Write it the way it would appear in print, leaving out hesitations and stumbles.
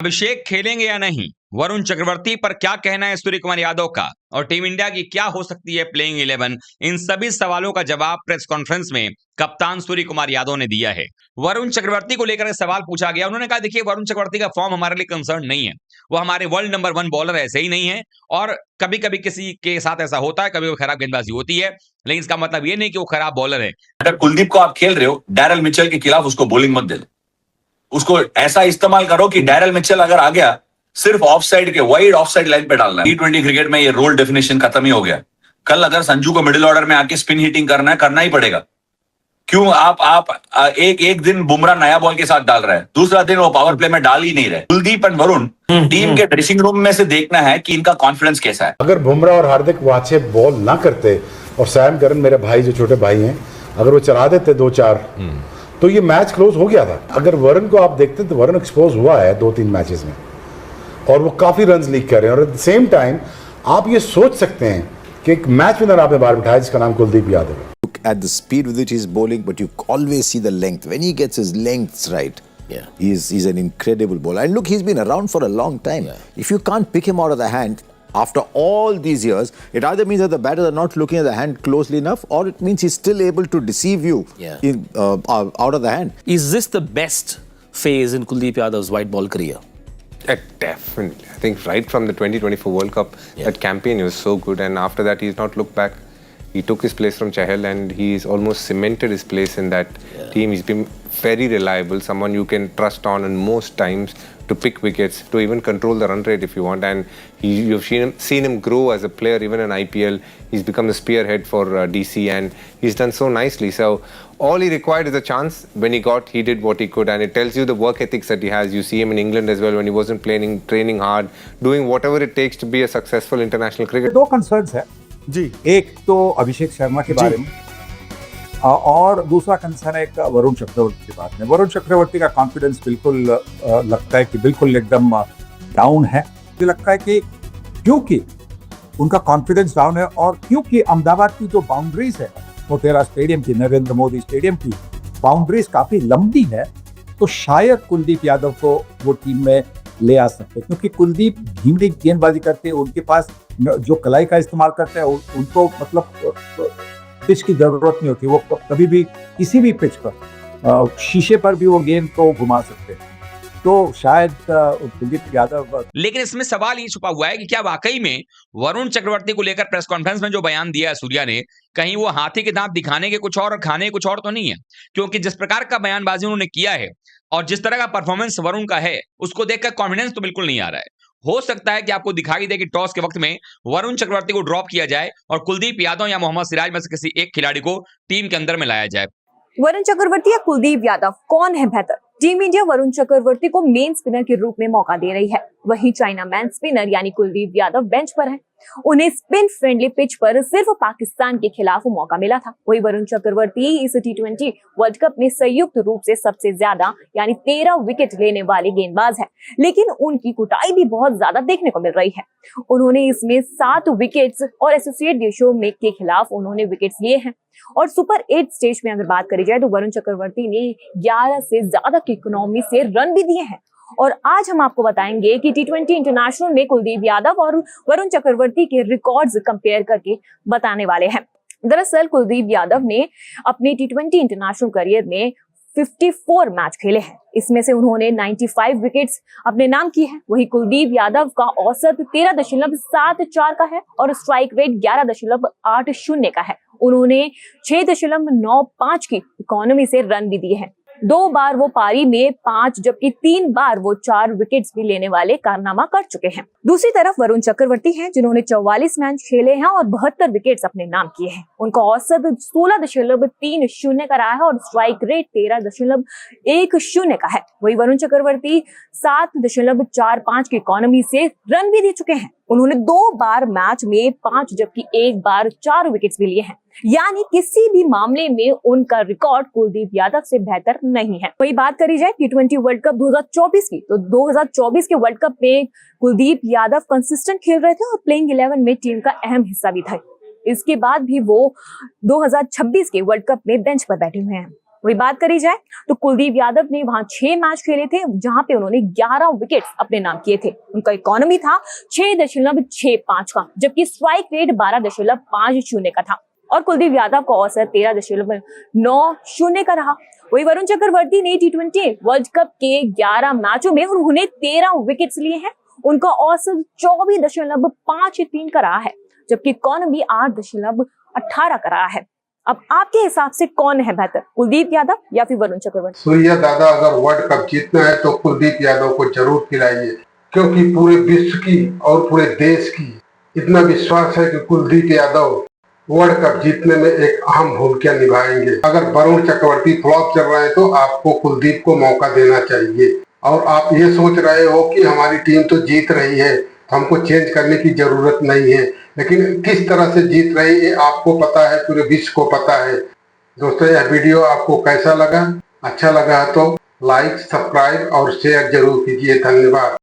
अभिषेक खेलेंगे या नहीं, वरुण चक्रवर्ती पर क्या कहना है सूर्य कुमार यादव का, और टीम इंडिया की क्या हो सकती है प्लेइंग 11, इन सभी सवालों का जवाब प्रेस कॉन्फ्रेंस में कप्तान सूर्य कुमार यादव ने दिया है। वरुण चक्रवर्ती को लेकर सवाल पूछा गया। उन्होंने कहा, देखिए, वरुण चक्रवर्ती का फॉर्म हमारे लिए कंसर्न नहीं है। वो हमारे वर्ल्ड नंबर 1 बॉलर ऐसे ही नहीं है, और कभी कभी किसी के साथ ऐसा होता है, कभी कभी खराब गेंदबाजी होती है, लेकिन इसका मतलब ये नहीं कि वो खराब बॉलर है। अगर कुलदीप को आप खेल रहे हो, डैरल मिचेल के खिलाफ उसको बॉलिंग मत दे दो। उसको ऐसा इस्तेमाल करो कि डैरल मिचेल अगर आ गया, सिर्फ ऑफ साइड के वाइड ऑफ साइड लाइन पे डालना है। T20 क्रिकेट में ये रोल डेफिनेशन खत्म ही हो गया। कल अगर संजू को मिडिल ऑर्डर में आके स्पिन हिटिंग करना है, करना ही पड़ेगा। क्यों आप एक दिन बुमराह नया बॉल के साथ डाल रहा है, दूसरा दिन वो पावर प्ले में डाल ही नहीं रहे। कुलदीप एंड वरुण टीम के ड्रेसिंग रूम में से देखना है कि इनका कॉन्फिडेंस कैसा है। अगर बुमराह और हार्दिक वो अच्छे बॉल ना करते और सैम करन मेरे भाई जो छोटे भाई हैं, अगर वो चला देते 2-4 तो ये मैच क्लोज हो गया था। अगर वरुण को आप देखते तो वरुण एक्सपोज हुआ है 2-3 मैचेस में, और वो काफी रन्स लीक कर रहे हैं। और एट द सेम टाइम आप ये सोच सकते हैं कि एक मैच विनर आपने बाहर बिठाया जिसका नाम कुलदीप यादव है। Look at the speed with which he's bowling, but you always see the length. When he gets his lengths right, he's an incredible bowler. And look, he's been around for a long time. If you can't pick him out of the hand after all these years, it either means that the batters are not looking at the hand closely enough, or it means he's still able to deceive you out of the hand. Is this the best phase in Kuldeep Yadav's white ball career? Definitely. I think right from the 2024 World Cup, that campaign was so good, and after that he's not looked back. He took his place from Chahal and he's almost cemented his place in that team. He's been very reliable, someone you can trust on most times to pick wickets, to even control the run rate if you want. And you've seen him grow as a player, even in IPL. He's become the spearhead for DC, and he's done so nicely. So all he required is a chance. When he did what he could, and it tells you the work ethics that he has. You see him in England as well when he wasn't playing, training hard, doing whatever it takes to be a successful international cricketer. दो concerns है जी, एक तो अभिषेक शर्मा के बारे में, और दूसरा concern है एक वरुण चक्रवर्ती के बारे में। वरुण चक्रवर्ती का कॉन्फिडेंस बिल्कुल लगता है कि बिल्कुल एकदम डाउन है। मुझे लगता है कि क्योंकि उनका कॉन्फिडेंस डाउन है, और क्योंकि अहमदाबाद की जो बाउंड्रीज है मोटेरा स्टेडियम की, नरेंद्र मोदी स्टेडियम की बाउंड्रीज काफी लंबी है, तो शायद कुलदीप यादव को वो टीम में ले आ सकते, क्योंकि कुलदीप धीमी गेंदबाजी करते हैं। उनके पास जो कलाई का इस्तेमाल करते हैं, उनको मतलब पिच की जरूरत नहीं होती। वो कभी भी किसी भी पिच पर, शीशे पर भी वो गेंद को घुमा सकते हैं। तो शायद कुलदीप यादव। लेकिन इसमें सवाल ये छुपा हुआ है कि क्या वाकई में वरुण चक्रवर्ती को लेकर प्रेस कॉन्फ्रेंस में जो बयान दिया है सूर्या ने, कहीं वो हाथी के दांत दिखाने के कुछ और और खाने के कुछ और तो नहीं है? क्योंकि जिस प्रकार का बयानबाजी उन्होंने किया है और जिस तरह का परफॉर्मेंस वरुण का है, उसको देखकर कॉन्फिडेंस तो बिल्कुल नहीं आ रहा है। हो सकता है कि आपको दिखाई दे कि टॉस के वक्त में वरुण चक्रवर्ती को ड्रॉप किया जाए और कुलदीप यादव या मोहम्मद सिराज में से किसी एक खिलाड़ी को टीम के अंदर में लाया जाए। वरुण चक्रवर्ती या कुलदीप यादव, कौन है बेहतर? टीम इंडिया वरुण चक्रवर्ती को मेन स्पिनर के रूप में मौका दे रही है, वहीं चाइना मैन स्पिनर यानी कुलदीप यादव बेंच पर है। उन्हें स्पिन फ्रेंडली पिच पर सिर्फ पाकिस्तान के खिलाफ मौका मिला था। वही वरुण चक्रवर्ती इस T20 वर्ल्ड कप में संयुक्त रूप से सबसे ज्यादा यानी 13 विकेट लेने वाले गेंदबाज है, लेकिन उनकी कुटाई भी बहुत ज्यादा देखने को मिल रही है। उन्होंने इसमें 7 विकेट्स और एसोसिएट देशों में के खिलाफ उन्होंने विकेट्स लिए हैं। और सुपर 8 स्टेज में अगर बात करी जाए तो वरुण चक्रवर्ती ने 11 से ज्यादा की इकोनॉमी से रन भी दिए हैं। और आज हम आपको बताएंगे कि T20 इंटरनेशनल में कुलदीप यादव और वरुण चक्रवर्ती के रिकॉर्ड्स कंपेयर करके बताने वाले हैं। दरअसल कुलदीप यादव ने अपने T20 इंटरनेशनल करियर में 54 मैच खेले हैं, इसमें से उन्होंने 95 विकेट्स अपने नाम की है। वही कुलदीप यादव का औसत 13.74 का है और स्ट्राइक रेट 11.80 का है। उन्होंने 6.95 की इकोनॉमी से रन भी दिए हैं। 2 बार वो पारी में 5 जबकि 3 बार वो 4 विकेट्स भी लेने वाले कारनामा कर चुके हैं। दूसरी तरफ वरुण चक्रवर्ती हैं जिन्होंने 44 मैच खेले हैं और 72 विकेट्स अपने नाम किए हैं। उनका औसत 16.30 का रहा है और स्ट्राइक रेट 13.10 का है। वही वरुण चक्रवर्ती 7.45 की इकोनॉमी से रन भी दे चुके हैं। उन्होंने 2 बार मैच में 5 जबकि 1 बार 4 विकेट्स भी लिए हैं, यानी किसी भी मामले में उनका रिकॉर्ड कुलदीप यादव से बेहतर नहीं है। वही बात करी जाए T20 वर्ल्ड कप 2024 की, तो 2024 के वर्ल्ड कप में कुलदीप यादव कंसिस्टेंट खेल रहे थे और प्लेइंग 11 में टीम का अहम हिस्सा भी था। इसके बाद भी वो 2026 के वर्ल्ड कप में बेंच पर बैठे हुए हैं। वही बात करी जाए तो कुलदीप यादव ने वहां 6 मैच खेले थे, जहां पे उन्होंने 11 विकेट्स अपने नाम किए थे। उनका इकोनॉमी था 6.65 का, जबकि स्ट्राइक रेट 12.50 का था और कुलदीप यादव का औसत 13.90 का रहा। वही वरुण चक्रवर्ती ने T20 वर्ल्ड कप के 11 मैचों में उन्होंने 13 विकेट्स लिए हैं। उनका औसत 24.53 का रहा है, जबकि इकोनॉमी 8.18 का रहा है। अब आपके हिसाब से कौन है बेहतर, कुलदीप यादव या फिर वरुण चक्रवर्ती? सूर्या दादा, अगर वर्ल्ड कप जीतना है तो कुलदीप यादव को जरूर खिलाइए, क्योंकि पूरे विश्व की और पूरे देश की इतना विश्वास है कि कुलदीप यादव वर्ल्ड कप जीतने में एक अहम भूमिका निभाएंगे। अगर वरुण चक्रवर्ती फ्लॉप चल रहे हैं तो आपको कुलदीप को मौका देना चाहिए। और आप ये सोच रहे हो कि हमारी टीम तो जीत रही है, तो हमको चेंज करने की जरूरत नहीं है, लेकिन किस तरह से जीत रही है आपको पता है, पूरे विश्व को पता है। दोस्तों, यह वीडियो आपको कैसा लगा? अच्छा लगा तो लाइक, सब्सक्राइब और शेयर जरूर कीजिए। धन्यवाद।